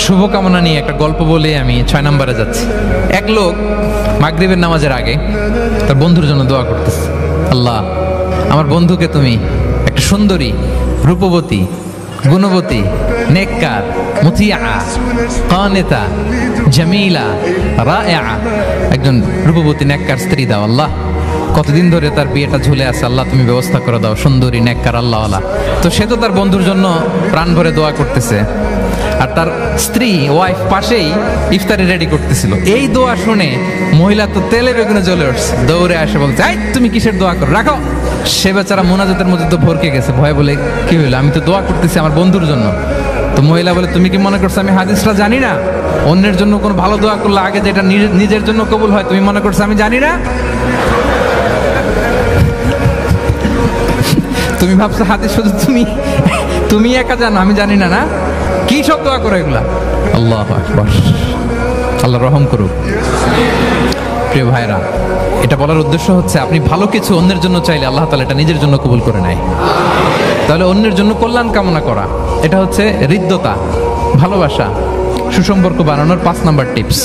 শুভকামনা নিয়ে একটা গল্প বলে আমি 6 নম্বরে যাচ্ছি। এক লোক মাগরিবের নামাজের আগে তার বন্ধুর জন্য দোয়া করতেছে, আল্লাহ আমার বন্ধুকে তুমি একটা সুন্দরী, রূপবতী, গুণবতী, নেককার, মুতিয়া, কানেতা, জামিলা, রায়েআ, একজন রূপবতী নেককার স্ত্রী দাও আল্লাহ। কতদিন ধরে তার বিয়েটা ঝুলে আছে, আল্লাহ তুমি ব্যবস্থা করে দাও, সুন্দরী, নেককার, আল্লাহওয়ালা। তো সে তো তার বন্ধুর জন্য প্রাণ ভরে দোয়া করতেছে, আর তার স্ত্রী ওয়াইফ পাশেই ইফতারি রেডি করতেছিল। এই দোয়া শুনে মহিলা তো তেলে বেগুনে জ্বলে উঠছে, দৌড়ে আসে বলছে, এই তুমি কিসের দোয়া করো, রাখো। সে বেচারা মোনাজাতের মধ্যে তো ভরকে গেছে, ভয় বলে কি হইলো, আমি তো দোয়া করতেছি আমার বন্ধুর জন্য। তো মহিলা বলে, তুমি কি মনে করছো আমি হাদিসটা জানি না? অন্যের জন্য কোনো ভালো দোয়া করলে আগে যেটা নিজের জন্য কবুল হয়, তুমি মনে করছো আমি জানি না? তুমি ভাবছো হাদিস শুধু তুমি একা জানো, আমি জানি না? না, কি সব দোয়া করো এগুলা? আল্লাহু আকবার, আল্লাহ রহম করুক। প্রিয় ভাইরা, এটা বলার উদ্দেশ্য হচ্ছে আপনি ভালো কিছু অন্যের জন্য চাইলে আল্লাহ তাআলা এটা নিজের জন্য কবুল করে নেয়। তাহলে অন্যের জন্য কল্যাণ কামনা করা, এটা হচ্ছে হৃদ্যতা, ভালোবাসা, সুসম্পর্ক বানানোর 5 নাম্বার টিপস।